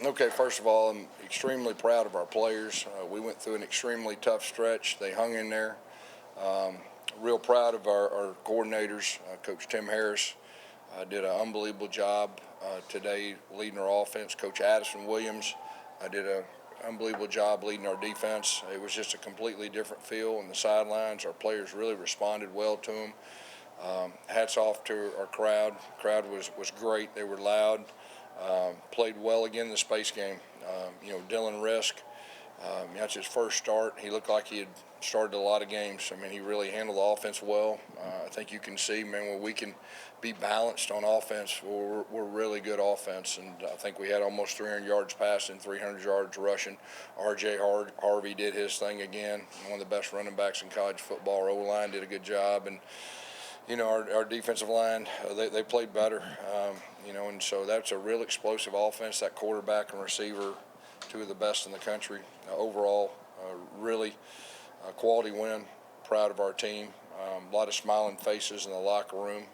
Okay, first of all, I'm extremely proud of our players. We went through an extremely tough stretch. They hung in there. Real proud of our coordinators. Coach Tim Harris did an unbelievable job today leading our offense. Coach Addison Williams did an unbelievable job leading our defense. It was just a completely different feel on the sidelines. Our players really responded well to them. Hats off to our crowd. Crowd was great. They were loud. Played well again in the space game. Dylan Rizk, that's his first start. He looked like he had started a lot of games. I mean, he really handled the offense well. I think you can see, man, when we can be balanced on offense, we're really good offense. And I think we had almost 300 yards passing, 300 yards rushing. RJ Harvey did his thing again. One of the best running backs in college football. Our O-line did a good job. And our defensive line, they played better, and so that's a real explosive offense. That quarterback and receiver, two of the best in the country. Overall, really quality win. Proud of our team. A lot of smiling faces in the locker room,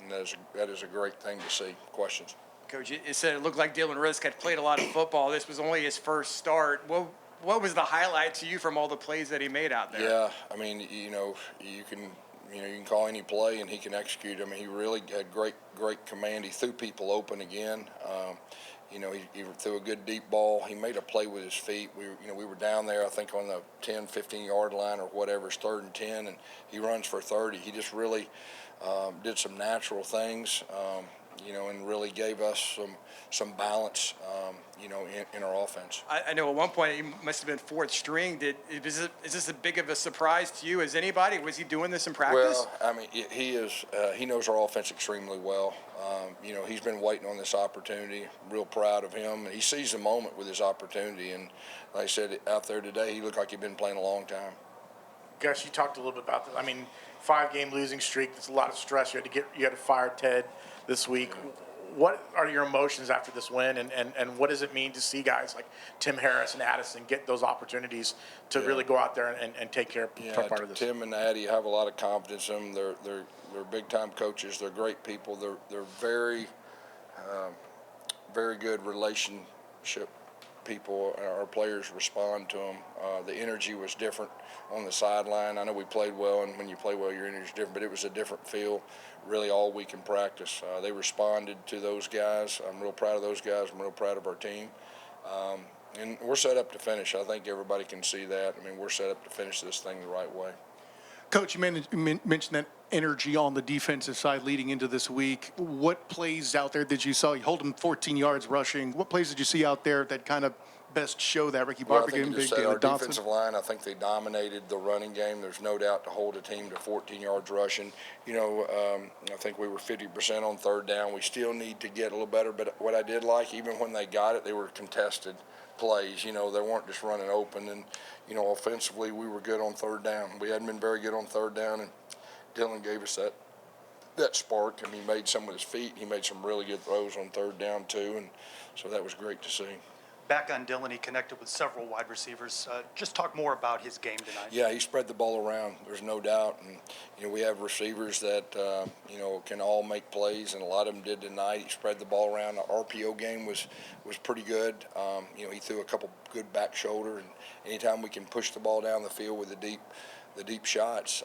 and that is a great thing to see. Questions? Coach, you said it looked like Dylan Rizk had played a lot of football. This was only his first start. What was the highlight to you from all the plays that he made out there? Yeah, I mean, you can call any play and he can execute. I mean, he really had great command. He threw people open again. He threw a good deep ball. He made a play with his feet. We were down there, I think, on the 10, 15-yard line or whatever. It's 3rd and 10, and he runs for 30. He just really did some natural things, and really gave us some balance, in our offense. I know at one point he must have been 4th string. Is this as big of a surprise to you as anybody? Was he doing this in practice? Well, I mean, he is. He knows our offense extremely well. He's been waiting on this opportunity. Real proud of him. He sees the moment with his opportunity. And like I said, out there today, he looked like he'd been playing a long time. Gus, you talked a little bit about that. I mean, 5-game losing streak. That's a lot of stress. You had to fire Ted this week. What are your emotions after this win, and what does it mean to see guys like Tim Harris and Addison get those opportunities to really go out there and take care of part of this? Tim and Addie have a lot of confidence in them. They're big time coaches. They're great people. They're very very good relationship people. Our players respond to them. The energy was different on the sideline. I know we played well, and when you play well, your energy is different, but it was a different feel really all week in practice. They responded to those guys. I'm real proud of those guys. I'm real proud of our team. And we're set up to finish. I think everybody can see that. I mean, we're set up to finish this thing the right way. Coach, you mentioned that energy on the defensive side leading into this week. What plays out there did you saw? You hold them 14 yards rushing. What plays did you see out there that kind of best show that? Ricky Barber getting big, our defensive line, I think they dominated the running game. There's no doubt to hold a team to 14 yards rushing. I think we were 50% on 3rd down. We still need to get a little better, but what I did like, even when they got it, they were contested plays. They weren't just running open. And, offensively, we were good on 3rd down. We hadn't been very good on 3rd down, and Dylan gave us that spark. I mean, he made some with his feet. He made some really good throws on 3rd down, too, and so that was great to see. Back on Dylan, he connected with several wide receivers. Just talk more about his game tonight. Yeah, he spread the ball around. There's no doubt. And, we have receivers that, can all make plays, and a lot of them did tonight. He spread the ball around. The RPO game was pretty good. He threw a couple good back shoulder, and anytime we can push the ball down the field with the deep shots,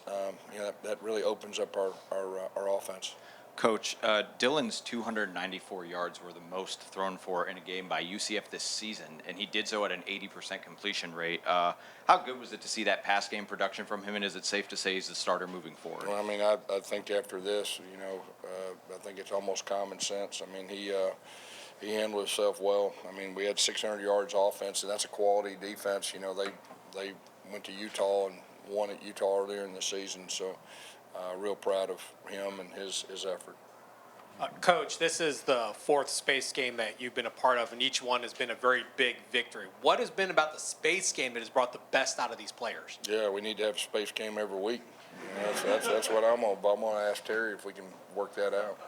that really opens up our offense. Coach, Dylan's 294 yards were the most thrown for in a game by UCF this season, and he did so at an 80% completion rate. How good was it to see that pass game production from him, and is it safe to say he's the starter moving forward? Well, I mean, I think after this, I think it's almost common sense. I mean, he handled himself well. I mean, we had 600 yards offense, and that's a quality defense. They went to Utah and won at Utah earlier in the season, so real proud of him and his effort. Coach, this is the 4th space game that you've been a part of, and each one has been a very big victory. What has been about the space game that has brought the best out of these players? Yeah, we need to have a space game every week. That's what I'm going to ask Terry if we can work that out.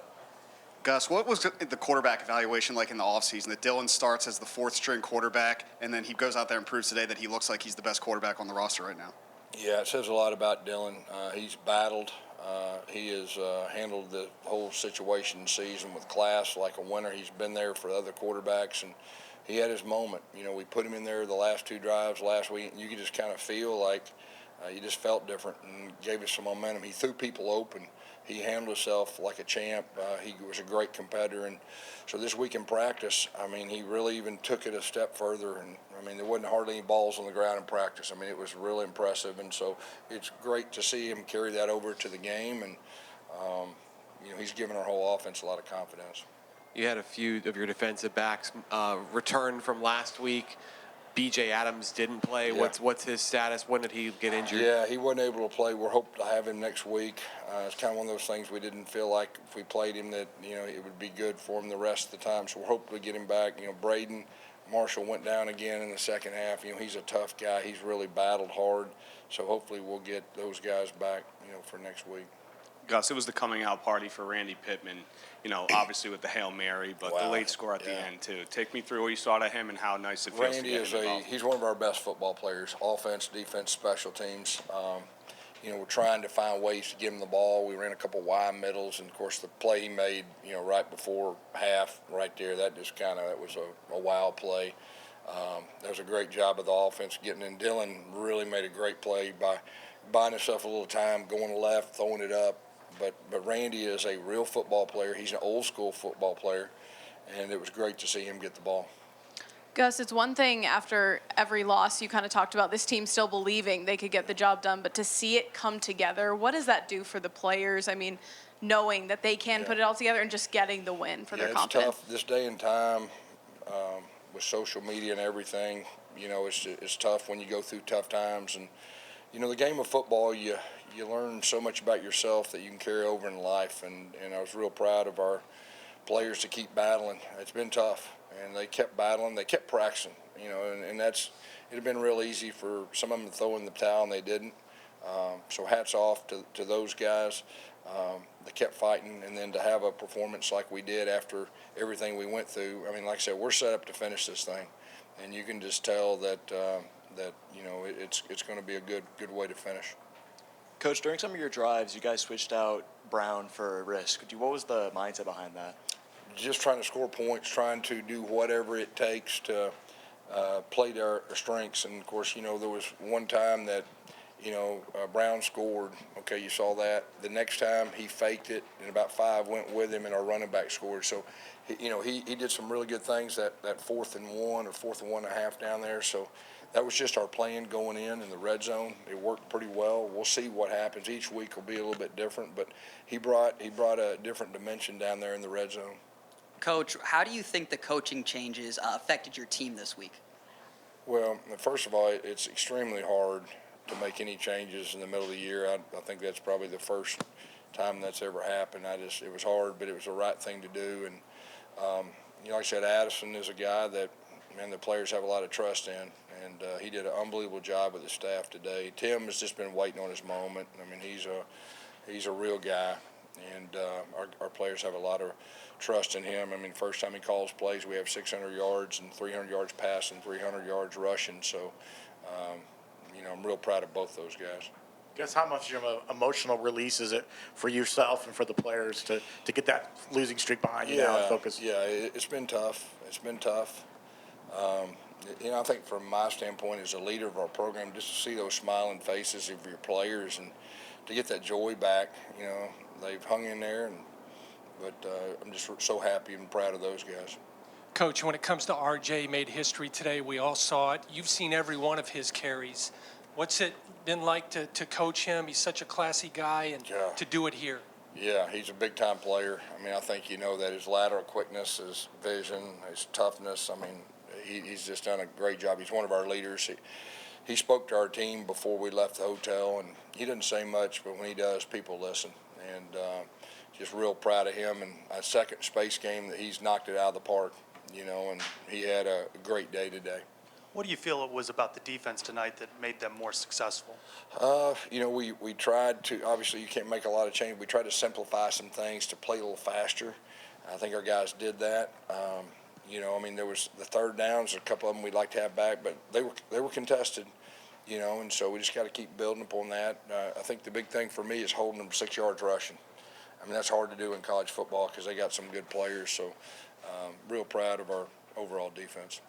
Gus, what was the quarterback evaluation like in the offseason? That Dylan starts as the 4th-string quarterback, and then he goes out there and proves today that he looks like he's the best quarterback on the roster right now. Yeah, it says a lot about Dylan. He's battled. He has handled the whole situation season with class like a winner. He's been there for other quarterbacks, and he had his moment. You know, we put him in there the last 2 drives last week, and you could just kind of feel like he just felt different and gave us some momentum. He threw people open. He handled himself like a champ. He was a great competitor, and so this week in practice, I mean, he really even took it a step further. And I mean, there wasn't hardly any balls on the ground in practice. I mean, it was really impressive, and so it's great to see him carry that over to the game. And you know, he's given our whole offense a lot of confidence. You had a few of your defensive backs return from last week. B.J. Adams didn't play. Yeah. What's his status? When did he get injured? Yeah, he wasn't able to play. We're hoping to have him next week. It's kind of one of those things we didn't feel like if we played him that, you know, it would be good for him the rest of the time. So we're hoping to get him back. You know, Braden Marshall went down again in the second half. You know, he's a tough guy. He's really battled hard. So hopefully we'll get those guys back, you know, for next week. Gus, it was the coming out party for Randy Pittman, you know, obviously with the Hail Mary, but the Wow. late score at the Yeah. end, too. Take me through what you saw to him and how nice it feels Randy to get is him involved. he's one of our best football players, offense, defense, special teams. You know, we're trying to find ways to give him the ball. We ran a couple wide middles, and of course the play he made, you know, right before half, right there, that just that was a wow play. That was a great job of the offense getting in. Dylan really made a great play by buying himself a little time, going left, throwing it up. But Randy is a real football player. He's an old school football player, and it was great to see him get the ball. Gus, it's one thing after every loss you kind of talked about this team still believing they could get the job done, but to see it come together, what does that do for the players? I mean, knowing that they can put it all together and just getting the win for their confidence. It's tough this day and time with social media and everything. You know, it's tough when you go through tough times. And, you know, the game of football, you learn so much about yourself that you can carry over in life. And I was real proud of our players to keep battling. It's been tough, and they kept battling. They kept practicing, you know, and it had been real easy for some of them to throw in the towel, and they didn't. So hats off to those guys. They kept fighting, and then to have a performance like we did after everything we went through. I mean, like I said, we're set up to finish this thing, and you can just tell that you know it's going to be a good way to finish. Coach, during some of your drives, you guys switched out Brown for Rizk. What was the mindset behind that? Just trying to score points, trying to do whatever it takes to play to our strengths. And, of course, you know, there was one time that, you know, Brown scored. Okay, you saw that. The next time he faked it, and about 5 went with him, and our running back scored. So, you know, he did some really good things that 4th and 1 or 4th and 1.5 down there. So that was just our plan going in the red zone. It worked pretty well. We'll see what happens. Each week will be a little bit different, but he brought a different dimension down there in the red zone. Coach, how do you think the coaching changes affected your team this week? Well, first of all, it's extremely hard to make any changes in the middle of the year. I think that's probably the first time that's ever happened. It was hard, but it was the right thing to do. And you know, like I said, Addison is a guy that, man, the players have a lot of trust in, and he did an unbelievable job with the staff today. Tim has just been waiting on his moment. I mean, he's a real guy, and our players have a lot of trust in him. I mean, first time he calls plays, we have 600 yards and 300 yards passing, 300 yards rushing. So, you know, I'm real proud of both those guys. Guess how much of an emotional release is it for yourself and for the players to get that losing streak behind you now and focus? Yeah, it's been tough. It's been tough. You know, I think from my standpoint as a leader of our program, just to see those smiling faces of your players and to get that joy back, you know, they've hung in there. But I'm just so happy and proud of those guys. Coach, when it comes to RJ, made history today. We all saw it. You've seen every one of his carries. What's it been like to coach him? He's such a classy guy, and to do it here. Yeah, he's a big-time player. I mean, I think you know that his lateral quickness, his vision, his toughness. I mean, he's just done a great job. He's one of our leaders. He spoke to our team before we left the hotel, and he doesn't say much, but when he does, people listen. And just real proud of him. And a second space game that he's knocked it out of the park, you know, and he had a great day today. What do you feel it was about the defense tonight that made them more successful? You know, we tried to, obviously you can't make a lot of change. We tried to simplify some things to play a little faster. I think our guys did that. You know, I mean, there was the third downs, a couple of them we'd like to have back, but they were contested. and so we just got to keep building upon that. I think the big thing for me is holding them 6 yards rushing. I mean, that's hard to do in college football because they got some good players. So real proud of our overall defense.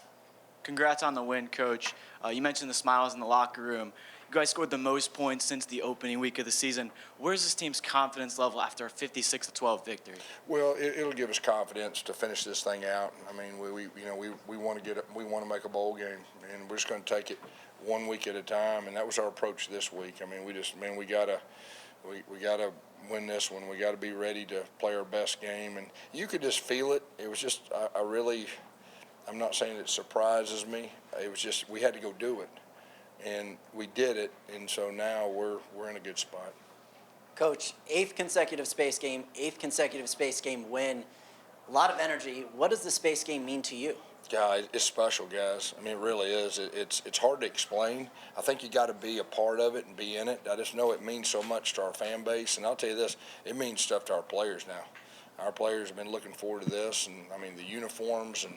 Congrats on the win, Coach. You mentioned the smiles in the locker room. You guys scored the most points since the opening week of the season. Where's this team's confidence level after a 56-12 victory? Well, it'll give us confidence to finish this thing out. I mean, we want to we want to make a bowl game, and we're just going to take it 1 week at a time. And that was our approach this week. I mean, we gotta win this one. We got to be ready to play our best game, and you could just feel it. It was just I'm not saying it surprises me. It was just we had to go do it, and we did it, and so now we're in a good spot. Coach, 8th consecutive space game win. A lot of energy. What does the space game mean to you? Yeah, it's special, guys. I mean, it really is. It's hard to explain. I think you got to be a part of it and be in it. I just know it means so much to our fan base, and I'll tell you this: it means stuff to our players now. Our players have been looking forward to this, and I mean the uniforms and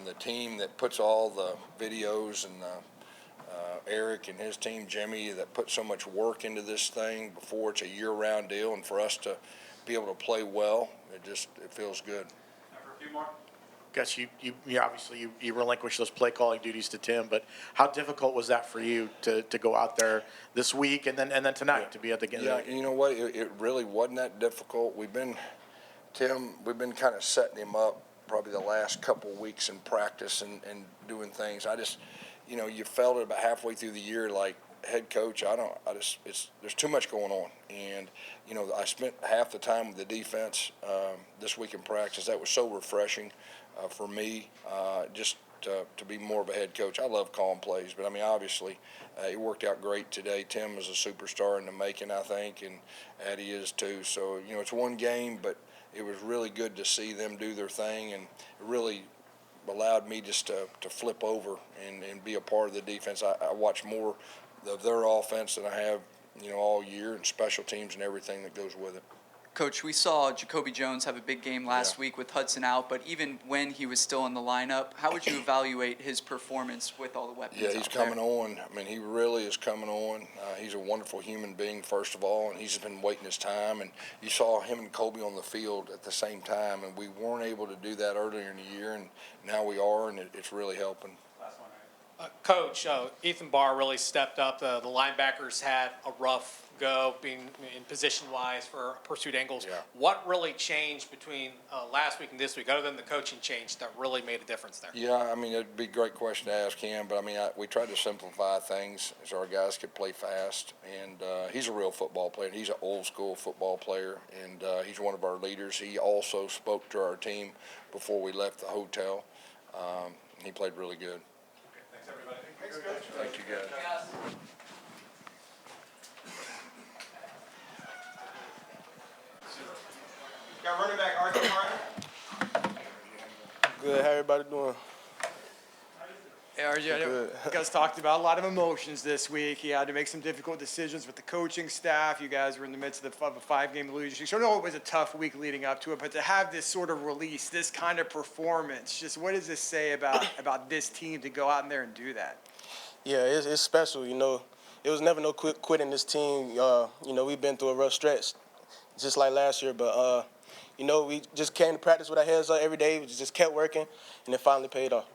the team that puts all the videos and Eric and his team, Jimmy, that put so much work into this thing before it's a year-round deal, and for us to be able to play well, it feels good. For a few more. Gus, you obviously relinquished those play calling duties to Tim, but how difficult was that for you to go out there this week and then tonight to be at the game? Yeah, you know what? It really wasn't that difficult. We've been kind of setting him up probably the last couple weeks in practice and doing things. You felt it about halfway through the year, like, head coach, there's too much going on. And, I spent half the time with the defense this week in practice. That was so refreshing for me, just to be more of a head coach. I love calling plays, but, I mean, obviously, it worked out great today. Tim is a superstar in the making, I think, and Addie is too. So, it's one game, but it was really good to see them do their thing, and it really allowed me just to flip over and be a part of the defense. I watch more of their offense than I have, all year, and special teams and everything that goes with it. Coach, we saw Jacoby Jones have a big game last week with Hudson out, but even when he was still in the lineup, how would you evaluate his performance with all the weapons? Yeah, he's coming on. I mean, he really is coming on. He's a wonderful human being, first of all, and he's been waiting his time. And you saw him and Colby on the field at the same time, and we weren't able to do that earlier in the year, and now we are, and it's really helping. Coach, Ethan Barr really stepped up. The linebackers had a rough go being in position-wise for pursuit angles. Yeah. What really changed between last week and this week, other than the coaching change, that really made a difference there? Yeah, I mean, it'd be a great question to ask him, but, I mean, we tried to simplify things so our guys could play fast, and he's a real football player. He's an old-school football player, and he's one of our leaders. He also spoke to our team before we left the hotel. He played really good. Thanks, everybody. Thanks, Coach. Thank you, guys. Got running back RJ Harvey. Good. How everybody doing? Yeah, RJ, I know you guys talked about a lot of emotions this week. You had to make some difficult decisions with the coaching staff. You guys were in the midst of a 5-game losing streak. So I know it was a tough week leading up to it, but to have this sort of release, this kind of performance, just what does this say about this team to go out in there and do that? Yeah, it's special. It was never no quitting this team. We've been through a rough stretch, just like last year, but we just came to practice with our heads up every day. We just kept working, and it finally paid off.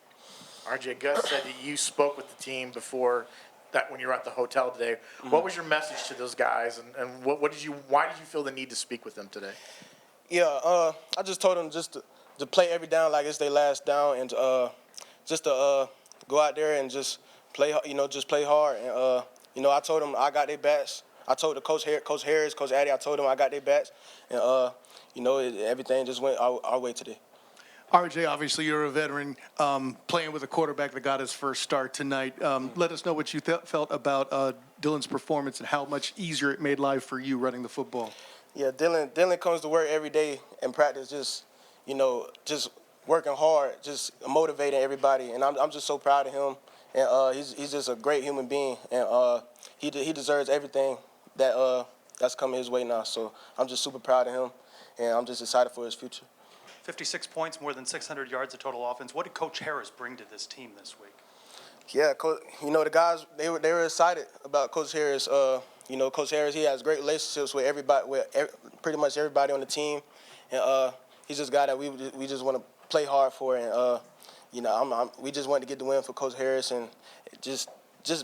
RJ, Gus said that you spoke with the team before that when you were at the hotel today. Mm-hmm. What was your message to those guys, and why did you feel the need to speak with them today? Yeah, I just told them just to play every down like it's their last down, and just to go out there and just play, just play hard. And I told them I got their backs. I told the Coach Harris, Coach Addy, I told them I got their backs, and everything just went our way today. RJ, obviously you're a veteran, playing with a quarterback that got his first start tonight. Let us know what you felt about Dylan's performance and how much easier it made life for you running the football. Yeah, Dylan comes to work every day in practice, just working hard, just motivating everybody, and I'm just so proud of him. And he's just a great human being, and he deserves everything that's coming his way now. So I'm just super proud of him, and I'm just excited for his future. 56 points, more than 600 yards of total offense. What did Coach Harris bring to this team this week? Yeah, the guys they were excited about Coach Harris. Coach Harris, he has great relationships with everybody, pretty much everybody on the team, and he's just a guy that we just want to play hard for, and we just want to get the win for Coach Harris and just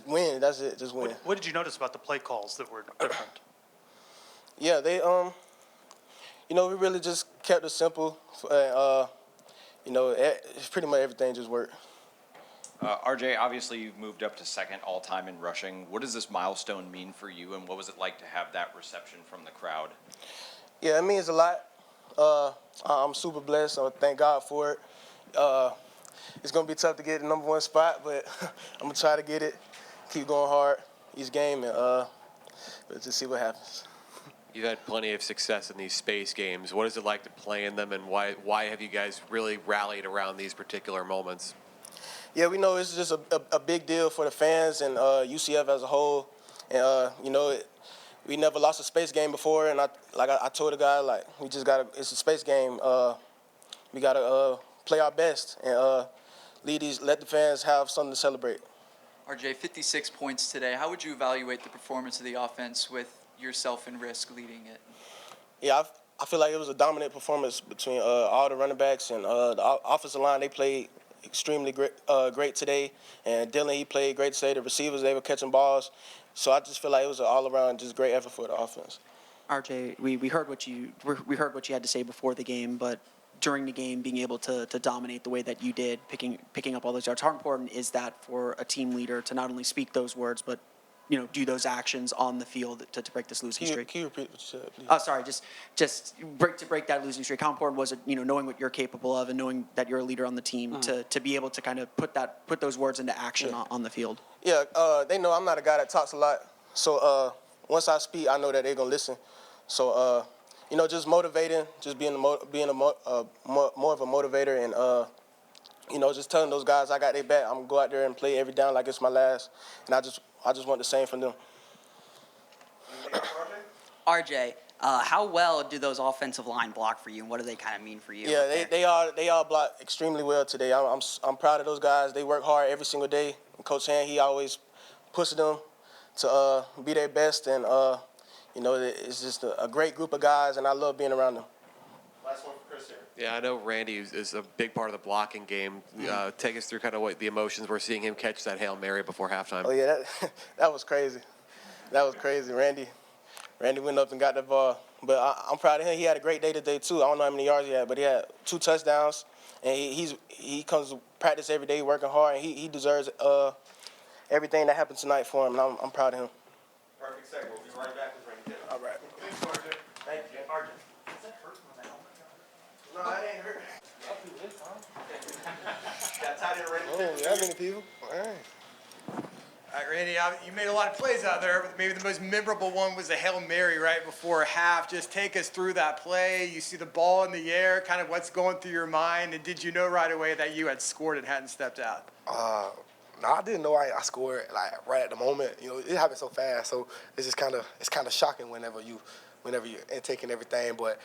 win. That's it, just win. What did you notice about the play calls that were different? Yeah, they we really just kept it simple. Pretty much everything just worked. RJ, obviously you've moved up to second all-time in rushing. What does this milestone mean for you, and what was it like to have that reception from the crowd? Yeah, it means a lot. I'm super blessed. I thank God for it. It's going to be tough to get the number one spot, but I'm going to try to get it, keep going hard each game, and just see what happens. You've had plenty of success in these space games. What is it like to play in them, and why have you guys really rallied around these particular moments? Yeah, we know it's just a big deal for the fans and UCF as a whole. And, we never lost a space game before, and I told the guy, we just it's a space game. We got to play our best and let the fans have something to celebrate. RJ, 56 points today. How would you evaluate the performance of the offense with yourself and Rizk leading it? Yeah, I feel like it was a dominant performance between all the running backs and the offensive line. They played extremely great today, and Dylan, he played great today. The receivers, they were catching balls, so I just feel like it was an all-around just great effort for the offense. RJ, we heard what you had to say before the game, but during the game, being able to dominate the way that you did, picking up all those yards, how important is that for a team leader to not only speak those words, but do those actions on the field to break this losing streak? Can you repeat what you said, please? Oh, sorry, just break that losing streak. How important was it, knowing what you're capable of and knowing that you're a leader on the team to be able to kind of put those words into action on the field? Yeah, they know I'm not a guy that talks a lot, so once I speak, I know that they're gonna listen. So just motivating, just being more of a motivator, and just telling those guys I got their back. I'm gonna go out there and play every down like it's my last, and I just want the same from them. RJ, how well do those offensive line block for you, and what do they kind of mean for you? Yeah, they all block extremely well today. I'm proud of those guys. They work hard every single day. And Coach Han, he always pushes them to be their best, and it's just a great group of guys, and I love being around them. Last one for Chris here. Yeah, I know Randy is a big part of the blocking game. Take us through kind of what the emotions were seeing him catch that Hail Mary before halftime. Oh yeah, that was crazy. That was crazy. Randy went up and got the ball. But I'm proud of him. He had a great day today too. I don't know how many yards he had, but he had 2 touchdowns, and he comes to practice every day working hard, and he deserves everything that happened tonight for him, and I'm proud of him. Perfect segue. We'll be right back with Randy Pittman. All right. Thanks, RJ. Thank you, RJ. Does that hurt on the helmet? No, it ain't hurt. Got tight end Randy. Oh, that many people. All right. All right, Randy, you made a lot of plays out there, but maybe the most memorable one was the Hail Mary right before half. Just take us through that play. You see the ball in the air, kind of what's going through your mind, and did you know right away that you had scored and hadn't stepped out? No, I didn't know I scored right at the moment. It happened so fast, so it's just kind of shocking whenever you're taking everything. But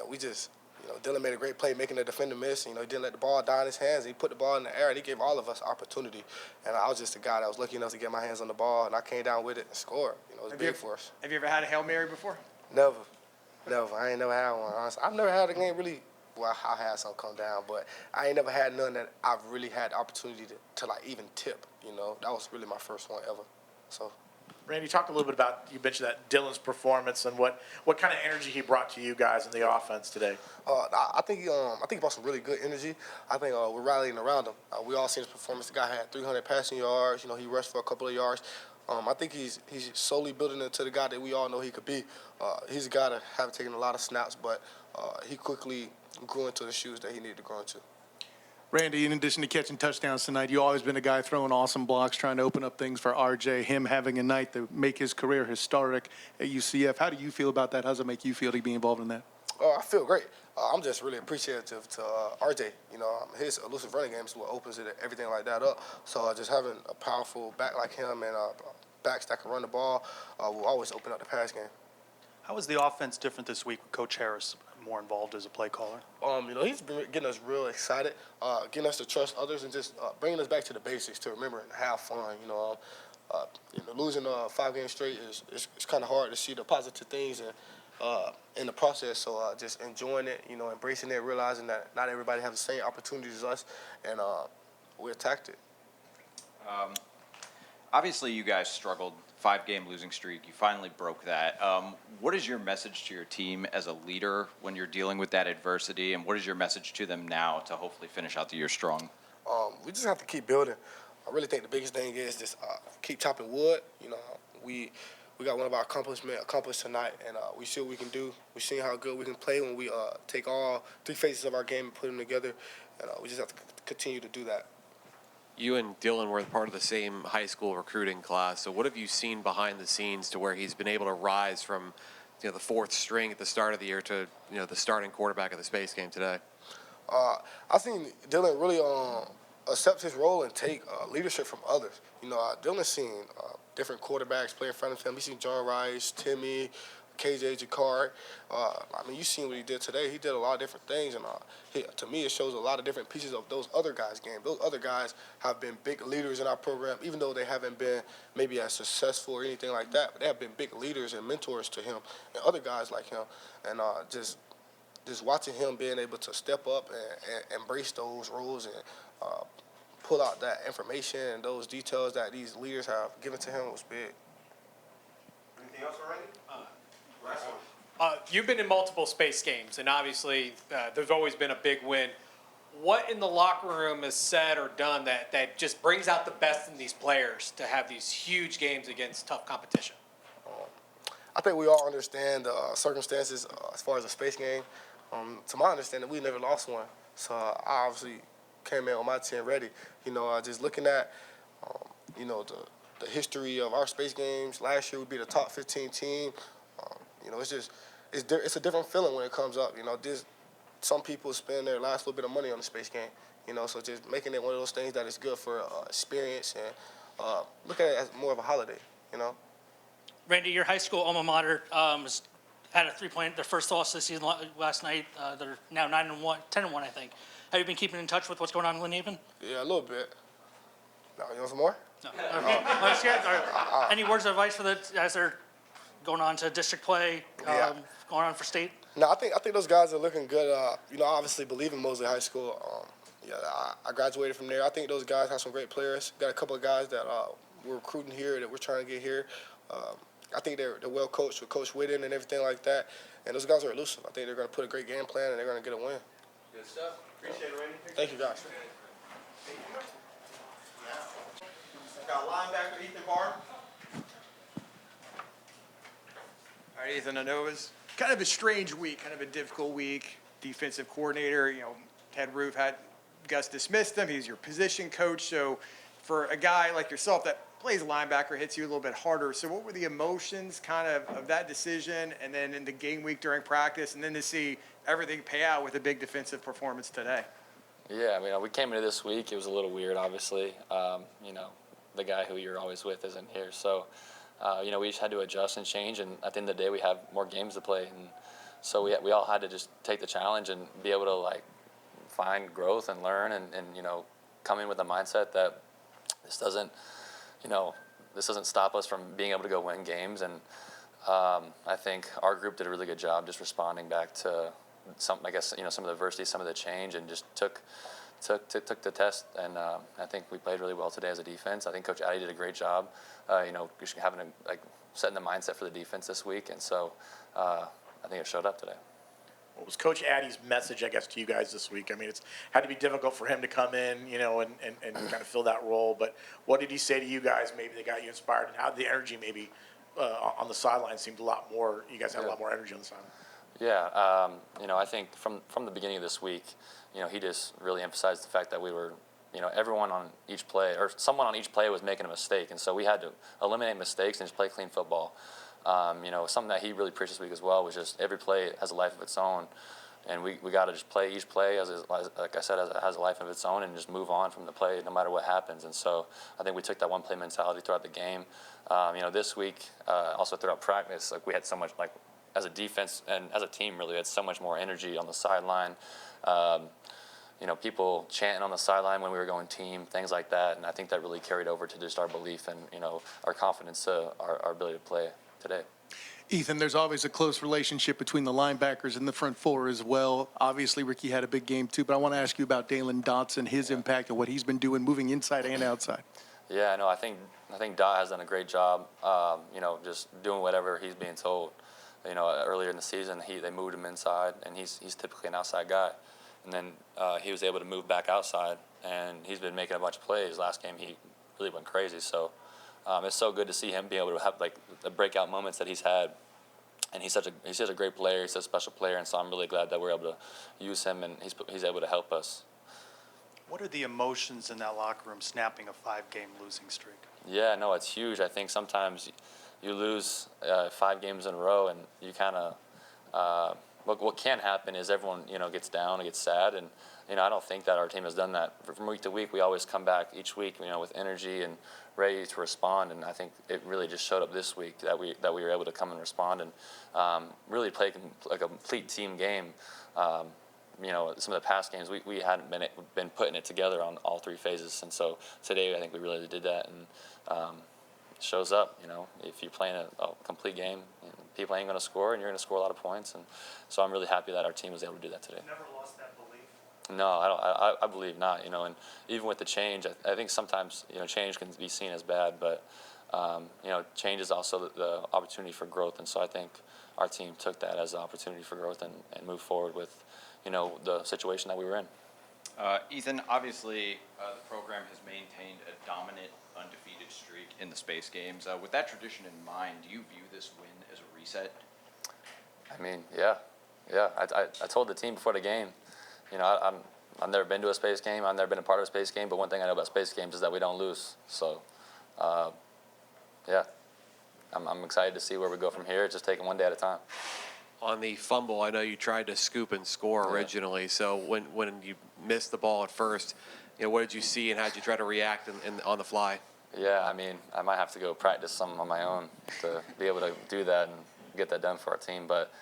we just. Dylan made a great play making the defender miss. He didn't let the ball die in his hands. He put the ball in the air, and he gave all of us opportunity. And I was just a guy that was lucky enough to get my hands on the ball, and I came down with it and scored. It was big for us. Have you ever had a Hail Mary before? Never. I ain't never had one, honestly. I've never had a game really. Well, I had some come down, but I ain't never had none that I've really had the opportunity to even tip. That was really my first one ever. So. Randy, talk a little bit about, you mentioned that Dylan's performance and what kind of energy he brought to you guys in the offense today. I think he brought some really good energy. I think we're rallying around him. We all seen his performance. The guy had 300 passing yards. He rushed for a couple of yards. I think he's slowly building into the guy that we all know he could be. He's a guy that haven't taken a lot of snaps, but he quickly grew into the shoes that he needed to grow into. Randy, in addition to catching touchdowns tonight, you've always been a guy throwing awesome blocks, trying to open up things for RJ, him having a night to make his career historic at UCF. How do you feel about that? How does it make you feel to be involved in that? I feel great. I'm just really appreciative to RJ. His elusive running game is what opens everything like that up. So just having a powerful back like him and backs that can run the ball will always open up the pass game. How was the offense different this week with Coach Harris? more involved as a play caller? He's been getting us real excited, getting us to trust others, and just bringing us back to the basics to remember and have fun. Losing 5 games straight is it's kind of hard to see the positive things in the process. So just enjoying it, embracing it, realizing that not everybody has the same opportunities as us, and we attacked it. Obviously, you guys struggled. 5-game losing streak. You finally broke that. What is your message to your team as a leader when you're dealing with that adversity, and what is your message to them now to hopefully finish out the year strong? We just have to keep building. I really think the biggest thing is just keep chopping wood. We got one of our accomplishments accomplished tonight, and we see what we can do. We've seen how good we can play when we take all 3 phases of our game and put them together, and we just have to continue to do that. You and Dylan were part of the same high school recruiting class. So what have you seen behind the scenes to where he's been able to rise from, the 4th string at the start of the year to, the starting quarterback of the Space Game today? I've seen Dylan really accept his role and take leadership from others. Dylan's seen different quarterbacks play in front of him. He's seen John Rice, Timmy, KJ Jacquard. You've seen what he did today. He did a lot of different things, and to me, it shows a lot of different pieces of those other guys' game. Those other guys have been big leaders in our program, even though they haven't been maybe as successful or anything like that. But they have been big leaders and mentors to him and other guys like him. And just watching him being able to step up and embrace those roles and pull out that information and those details that these leaders have given to him was big. Anything else already? You've been in multiple Space Games, and obviously there's always been a big win. What in the locker room is said or done that just brings out the best in these players to have these huge games against tough competition? I think we all understand the circumstances as far as the Space Game. To my understanding, we never lost one. So I obviously came in on my team ready. Just looking at, the history of our Space Games. Last year we beat a top 15 team. It's a different feeling when it comes up. Some people spend their last little bit of money on the Space Game. So just making it one of those things that is good for experience and look at it as more of a holiday. Randy, your high school alma mater had a 3-point, their first loss this season last night. They're now 9-1, 10-1, I think. Have you been keeping in touch with what's going on in Lynn Haven? Yeah, a little bit. No, you want some more? No. Any words of advice as they're going on to district play, going on for state? No, I think those guys are looking good. I obviously believe in Mosley High School. I graduated from there. I think those guys have some great players. Got a couple of guys that we're recruiting here that we're trying to get here. I think they're well coached with Coach Whitten and everything like that. And those guys are elusive. I think they're going to put a great game plan and they're going to get a win. Good stuff. Appreciate it, Randy. Thank you, guys. Got linebacker Ethan Barr. All right, Ethan, I know it was kind of a strange week, kind of a difficult week. Defensive coordinator, Ted Roof had Gus dismissed him. He's your position coach. So for a guy like yourself that plays linebacker, hits you a little bit harder. So what were the emotions kind of that decision and then in the game week during practice and then to see everything pay out with a big defensive performance today? Yeah, we came into this week. It was a little weird, obviously. The guy who you're always with isn't here. So, we just had to adjust and change. And at the end of the day, we have more games to play. And so we all had to just take the challenge and be able to, find growth and learn and come in with a mindset that this doesn't stop us from being able to go win games. And I think our group did a really good job just responding back to some of the adversity, some of the change, and just took the test. And I think we played really well today as a defense. I think Coach Addy did a great job, just setting the mindset for the defense this week. And so I think it showed up today. What was Coach Addy's message, I guess, to you guys this week? It's had to be difficult for him to come in, and kind of fill that role. But what did he say to you guys maybe that got you inspired? And how did the energy maybe on the sideline seemed a lot more, you guys had a lot more energy on the sideline? Yeah, I think from the beginning of this week, he just really emphasized the fact that we were, everyone on each play, or someone on each play was making a mistake. And so we had to eliminate mistakes and just play clean football. Something that he really preached this week as well was just every play has a life of its own. And we got to just play each play, like I said, has a life of its own and just move on from the play no matter what happens. And so I think we took that one play mentality throughout the game. This week, also throughout practice, we had so much, as a defense and as a team, really, we had so much more energy on the sideline. People chanting on the sideline when we were going team, things like that. And I think that really carried over to just our belief and, our confidence, our ability to play today. Ethan, there's always a close relationship between the linebackers and the front four as well. Obviously, Ricky had a big game too, but I want to ask you about Dalen Dotson, his impact and what he's been doing moving inside and outside. Yeah, no, I think Dot has done a great job, just doing whatever he's being told. Earlier in the season, they moved him inside, and he's typically an outside guy. And then he was able to move back outside, and he's been making a bunch of plays. Last game, he really went crazy. So it's so good to see him be able to have like the breakout moments that he's had. And he's such a great player. He's a special player, and so I'm really glad that we're able to use him, and he's able to help us. What are the emotions in that locker room snapping a 5-game losing streak? Yeah, no, it's huge. I think sometimes you lose 5 games in a row, and you kind of what can happen is everyone gets down and gets sad, and I don't think that our team has done that. From week to week, we always come back each week with energy and ready to respond, and I think it really just showed up this week that we were able to come and respond and really play a complete team game. Some of the past games we hadn't been putting it together on all 3 phases, and so today I think we really did that, and it shows up. If you're playing a complete game, people ain't going to score, and you're going to score a lot of points, and so I'm really happy that our team was able to do that today. Never lost that belief? No, I believe not. And even with the change, I think sometimes change can be seen as bad, but change is also the opportunity for growth, and so I think our team took that as an opportunity for growth and moved forward with the situation that we were in. Ethan, obviously the program has maintained a dominant, undefeated streak in the space games. With that tradition in mind, do you view this win as a reset? I mean, yeah. I told the team before the game, I've never been to a space game. I've never been a part of a space game. But one thing I know about space games is that we don't lose. So, yeah, I'm excited to see where we go from here. It's just taking one day at a time. On the fumble, I know you tried to scoop and score originally. So when you missed the ball at first, what did you see and how did you try to react on the fly? Yeah, I mean, I might have to go practice some on my own to be able to do that and get that done for our team. But,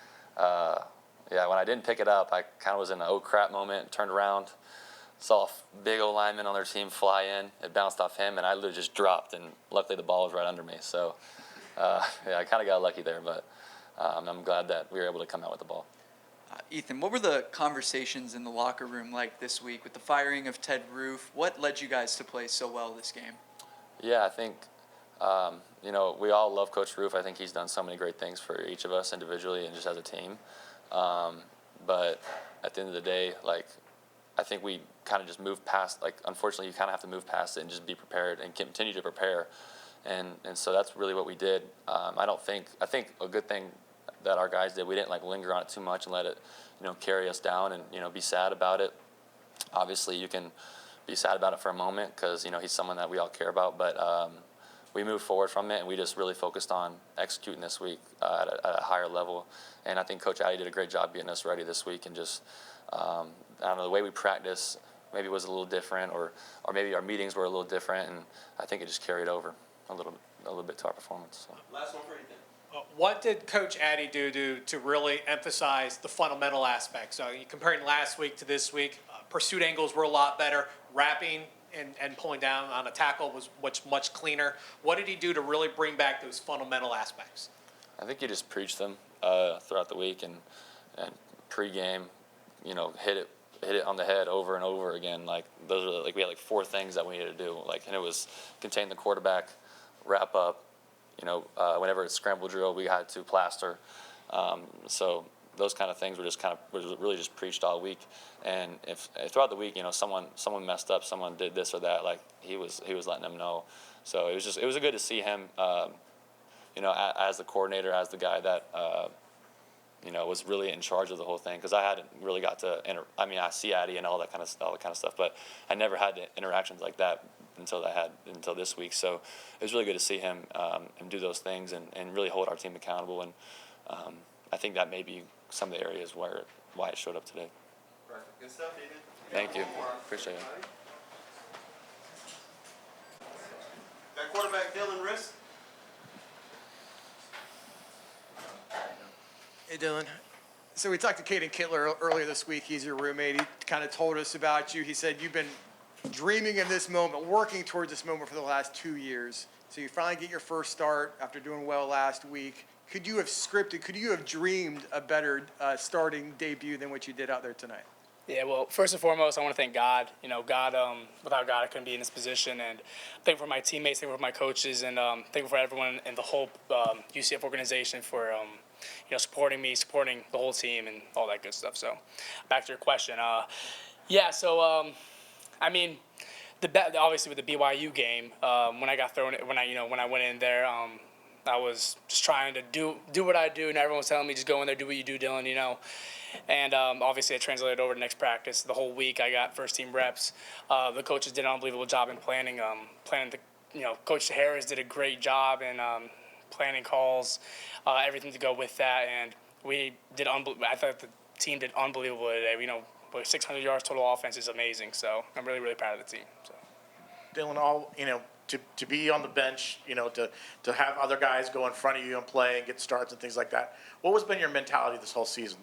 yeah, when I didn't pick it up, I kind of was in an oh crap moment, turned around, saw a big old lineman on their team fly in. It bounced off him, and I literally just dropped, and luckily the ball was right under me. So, yeah, I kind of got lucky there, but I'm glad that we were able to come out with the ball. Ethan, what were the conversations in the locker room like this week with the firing of Ted Roof? What led you guys to play so well this game? Yeah, I think, we all love Coach Roof. I think he's done so many great things for each of us individually and just as a team. But at the end of the day, I think we kind of just moved past, unfortunately, you kind of have to move past it and just be prepared and continue to prepare. And so that's really what we did. I think a good thing that our guys did, we didn't linger on it too much and let it, carry us down and, be sad about it. Obviously, you can be sad about it for a moment because, he's someone that we all care about. But we moved forward from it, and we just really focused on executing this week at a higher level. And I think Coach Addy did a great job getting us ready this week. And just, I don't know, the way we practice maybe was a little different, or maybe our meetings were a little different. And I think it just carried over a little bit to our performance. So. Last one for Ethan. What did Coach Addy do to really emphasize the fundamental aspects? So you comparing last week to this week, pursuit angles were a lot better, wrapping and pulling down on a tackle was much cleaner. What did he do to really bring back those fundamental aspects? I think he just preached them throughout the week and pregame, hit it on the head over and over again. Those are we had 4 things that we needed to do. And it was contain the quarterback, wrap up. Whenever it's scramble drill, we had to plaster. So those kind of things were really just preached all week. And if throughout the week, someone messed up, someone did this or that, he was letting them know. So it was good to see him, as the coordinator, as the guy that, was really in charge of the whole thing. Because I hadn't really got to I see Addy and all that kind of stuff, but I never had the interactions like that until this week. So it was really good to see him do those things and really hold our team accountable. And I think that may be some of the areas why it showed up today. Perfect. Good stuff, Ethan. Thank you. Appreciate it. Got quarterback Dylan Rizk. Hey, Dylan. So we talked to Caden Kittler earlier this week. He's your roommate. He kind of told us about you. He said you've been dreaming of this moment, working towards this moment for the last 2 years. So you finally get your first start after doing well last week. Could you have dreamed a better starting debut than what you did out there tonight? Yeah, well, first and foremost, I want to thank God. God, without God, I couldn't be in this position. And thankful for my teammates, thankful for my coaches, and thankful for everyone in the whole UCF organization for, supporting me, supporting the whole team, and all that good stuff. So, back to your question. Obviously with the BYU game, when I went in there, I was just trying to do what I do, and everyone was telling me just go in there, do what you do, Dylan, And obviously, I translated over to next practice. The whole week, I got first-team reps. The coaches did an unbelievable job in planning. Coach Harris did a great job in planning calls, everything to go with that. And we did. I thought the team did unbelievable today. 600 yards total offense is amazing. So I'm really, really proud of the team. So. Dylan, to be on the bench, to have other guys go in front of you and play and get starts and things like that. What has been your mentality this whole season?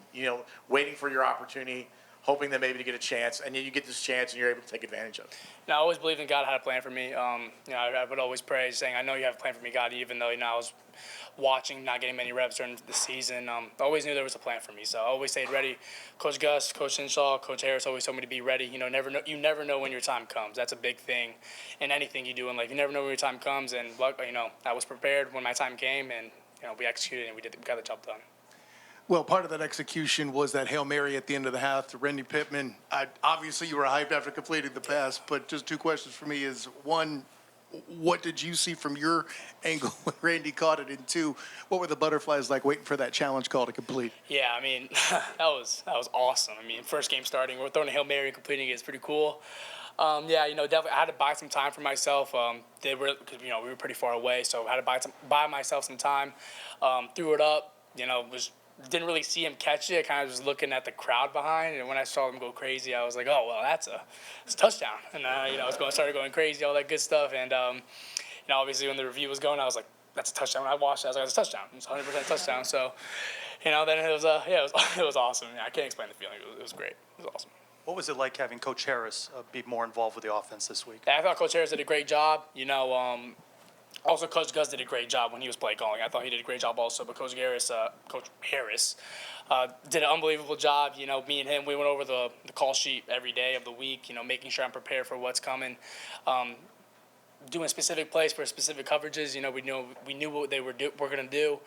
Waiting for your opportunity, hoping that maybe to get a chance, and then you get this chance and you're able to take advantage of it. I always believed in God had a plan for me. I would always pray, saying, "I know you have a plan for me, God." Even though I was watching, not getting many reps during the season, I always knew there was a plan for me. So I always stayed ready. Coach Gus, Coach Hinshaw, Coach Harris always told me to be ready. You never know when your time comes. That's a big thing in anything you do in life. You never know when your time comes, and I was prepared when my time came, and we executed and we got the job done. Well, part of that execution was that Hail Mary at the end of the half to Randy Pittman. Obviously, you were hyped after completing the pass, but just two questions for me is, one, what did you see from your angle when Randy caught it? And two, what were the butterflies like waiting for that challenge call to complete? Yeah, that was awesome. First game starting, we're throwing a Hail Mary and completing it is pretty cool. Definitely I had to buy some time for myself. Because we were pretty far away, so I had to buy myself some time. Threw it up, didn't really see him catch it. I kind of was looking at the crowd behind, and when I saw him go crazy, I was like, "Oh well, it's a touchdown." And I was started going crazy, all that good stuff. And obviously when the review was going, I was like, "That's a touchdown." When I watched it, I was like, "It's a touchdown. It's 100% touchdown." So, then it was it was awesome. I can't explain the feeling. It was great. It was awesome. What was it like having Coach Harris be more involved with the offense this week? I thought Coach Harris did a great job. Also, Coach Gus did a great job when he was play calling. I thought he did a great job also. But Coach Harris did an unbelievable job. Me and him, we went over the call sheet every day of the week, making sure I'm prepared for what's coming. Doing specific plays for specific coverages. We knew what they were going to do.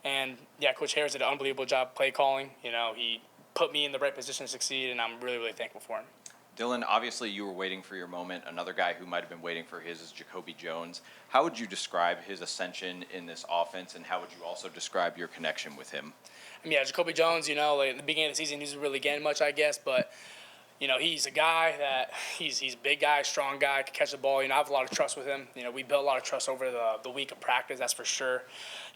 And, Coach Harris did an unbelievable job play calling. He put me in the right position to succeed, and I'm really, really thankful for him. Dylan, obviously you were waiting for your moment. Another guy who might have been waiting for his is Jacoby Jones. How would you describe his ascension in this offense, and how would you also describe your connection with him? Jacoby Jones, at the beginning of the season, he wasn't really getting much, I guess, but, he's a guy that he's a big guy, strong guy, can catch the ball. I have a lot of trust with him. We built a lot of trust over the week of practice, that's for sure.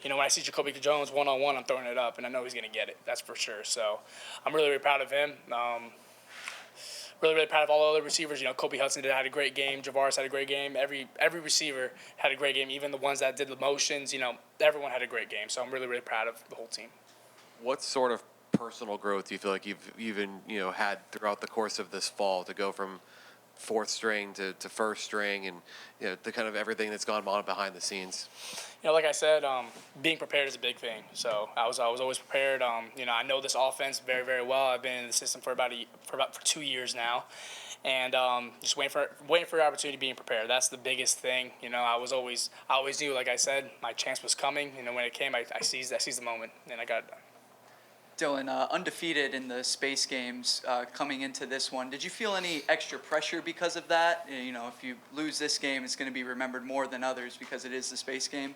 When I see Jacoby Jones one-on-one, I'm throwing it up, and I know he's going to get it, that's for sure. So I'm really, really proud of him. Really, really proud of all the other receivers. Kobe Hudson had a great game. Javaris had a great game. Every receiver had a great game. Even the ones that did the motions, everyone had a great game. So I'm really, really proud of the whole team. What sort of personal growth do you feel like you've even had throughout the course of this fall to go from fourth string to first string, and the kind of everything that's gone on behind the scenes? Like I said, being prepared is a big thing. So I was always prepared. I know this offense very, very well. I've been in the system for 2 years now, and just waiting for your opportunity, being prepared. That's the biggest thing. I always knew, like I said, my chance was coming. When it came, I seized the moment, and I got it done. Dylan, undefeated in the space games coming into this one. Did you feel any extra pressure because of that? If you lose this game, it's going to be remembered more than others because it is the space game.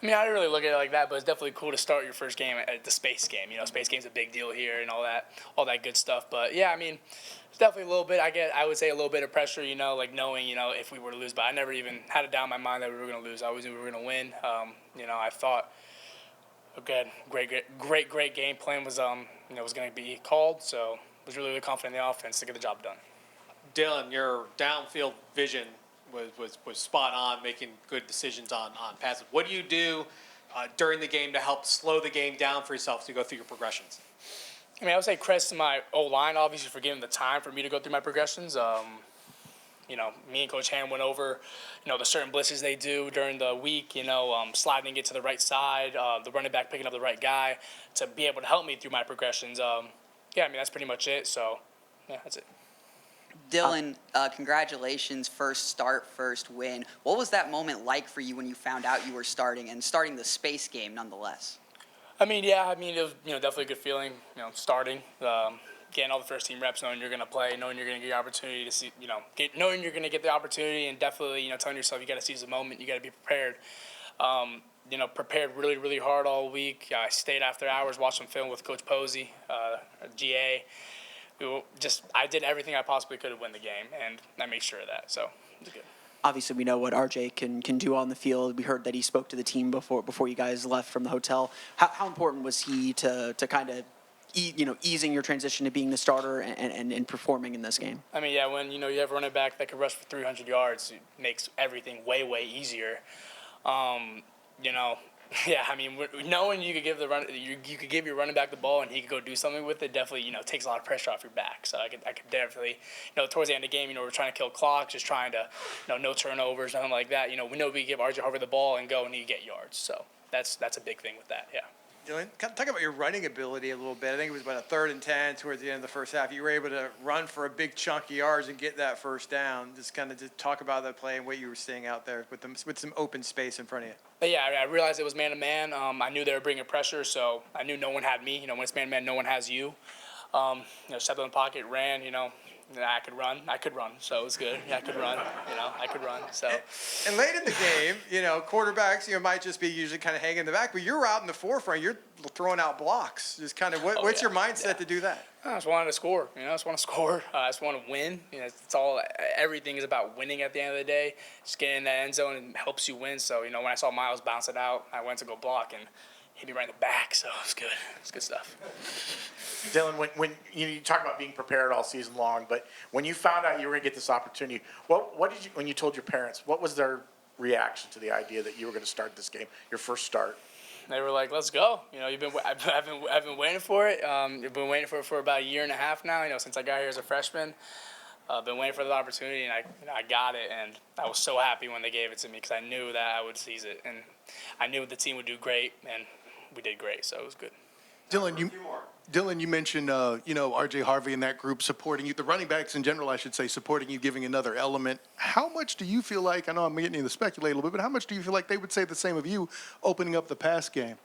I didn't really look at it like that, but it's definitely cool to start your first game at the space game. Space game's a big deal here and all that good stuff. But yeah, it's definitely a little bit. I would say a little bit of pressure. Knowing if we were to lose, but I never even had it down in my mind that we were going to lose. I always knew we were going to win. I thought, okay, great game plan was was going to be called. So I was really, really confident in the offense to get the job done. Dylan, your downfield vision was spot on, making good decisions on passes. What do you do during the game to help slow the game down for yourself to go through your progressions? I mean, I would say credit to my O-line, obviously, for giving the time for me to go through my progressions. Me and Coach Ham went over, the certain blitzes they do during the week, sliding it to the right side, the running back picking up the right guy to be able to help me through my progressions. That's pretty much it. So, yeah, that's it. Dylan, congratulations, first start, first win. What was that moment like for you when you found out you were starting the space game nonetheless? It was, definitely a good feeling, starting, getting all the first team reps, knowing you're going to play, knowing you're going to get the opportunity to see, knowing you're going to get the opportunity, and definitely, telling yourself you got to seize the moment, you got to be prepared. Prepared really, really hard all week. I stayed after hours, watched some film with Coach Posey, GA. I did everything I possibly could to win the game, and I made sure of that, so it was good. Obviously, we know what RJ can do on the field. We heard that he spoke to the team before you guys left from the hotel. How important was he to kind of easing your transition to being the starter and performing in this game? When you have a running back that can rush for 300 yards, it makes everything way, way easier. Knowing you could give you could give your running back the ball and he could go do something with it definitely takes a lot of pressure off your back. So I could definitely towards the end of the game we're trying to kill clock, just trying to no turnovers, nothing like that. We know we give RJ Harvey the ball and go and he get yards. So that's a big thing with that. Yeah. Dylan, talk about your running ability a little bit. I think it was about a 3rd and 10 towards the end of the first half. You were able to run for a big chunk of yards and get that first down. Just talk about that play and what you were seeing out there with some open space in front of you. But I realized it was man-to-man. I knew they were bringing pressure, so I knew no one had me. When it's man-to-man, no one has you. Stepped in the pocket, ran, I could run, so it was good. I could run, I could run. So. And late in the game, quarterbacks, might just be usually kind of hanging in the back, but you're out in the forefront. You're throwing out blocks. Just kind of what's your mindset to do that? I just wanted to score. I just want to score. I just want to win. It's all. Everything is about winning at the end of the day. Just getting in that end zone and helps you win. So when I saw Miles bounce it out, I went to go block and hit me right in the back. So it was good. It's good stuff. Dylan, when you talk about being prepared all season long, but when you found out you were going to get this opportunity, what did you, when you told your parents, what was their reaction to the idea that you were going to start this game, your first start? They were like, "Let's go." I've been waiting for it. I've been waiting for it for about a year and a half now. Since I got here as a freshman, I've been waiting for the opportunity, and I got it. And I was so happy when they gave it to me because I knew that I would seize it, and I knew the team would do great, and we did great. So it was good. Dylan, you mentioned, RJ Harvey and that group supporting you. The running backs in general, I should say, supporting you, giving another element. How much do you feel like, I know I'm getting you to speculate a little bit, but how much do you feel like they would say the same of you opening up the pass game?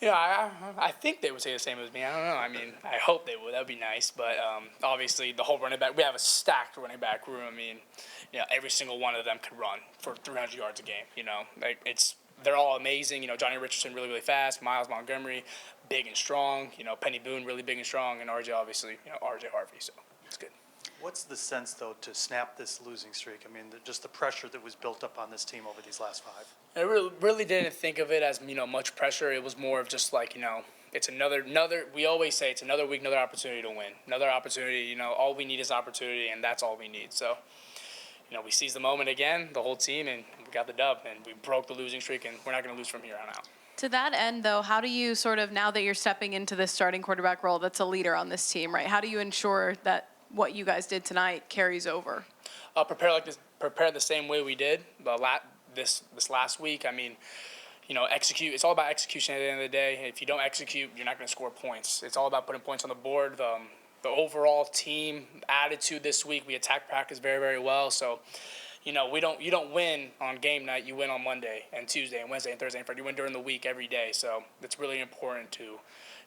I think they would say the same as me. I don't know. I hope they would. That would be nice. But obviously, the whole running back, we have a stacked running back room. Every single one of them could run for 300 yards a game. They're all amazing. Johnny Richardson really, really fast. Miles Montgomery, big and strong. Penny Boone, really big and strong. And RJ, obviously, RJ Harvey. So it's good. What's the sense, though, to snap this losing streak? Just the pressure that was built up on this team over these last 5. I really didn't think of it as, much pressure. It was more of just like, it's another, we always say it's another week, another opportunity to win. Another opportunity, all we need is opportunity, and that's all we need. So, we seized the moment again, the whole team, and we got the dub, and we broke the losing streak, and we're not going to lose from here on out. To that end, though, how do you sort of, now that you're stepping into this starting quarterback role that's a leader on this team, right, how do you ensure that what you guys did tonight carries over? Prepare the same way we did this last week. Execute. It's all about execution at the end of the day. If you don't execute, you're not going to score points. It's all about putting points on the board. The overall team attitude this week, we attack practice very, very well. So, you don't win on game night. You win on Monday and Tuesday and Wednesday and Thursday and Friday. You win during the week every day. So it's really important to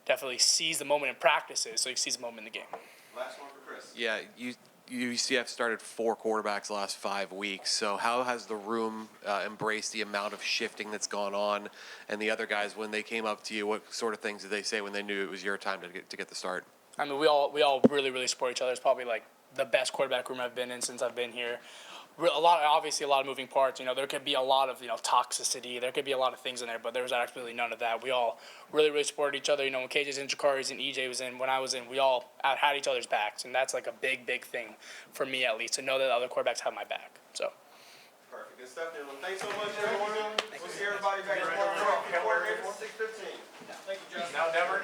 definitely seize the moment in practices so you seize the moment in the game. Last one for Chris. Yeah, UCF started 4 quarterbacks the last 5 weeks. So how has the room embraced the amount of shifting that's gone on? And the other guys, when they came up to you, what sort of things did they say when they knew it was your time to get the start? We all really, really support each other. It's probably like the best quarterback room I've been in since I've been here. Obviously a lot of moving parts. There could be a lot of toxicity. There could be a lot of things in there, but there was absolutely none of that. We all really, really supported each other. When KJ's in, Jakari's in, EJ was in, when I was in, we all had each other's backs, and that's like a big, big thing for me at least to know that the other quarterbacks have my back. So. Perfect. Good stuff, Dylan. Thanks so much, everyone. We'll see everybody back. Now, Denver,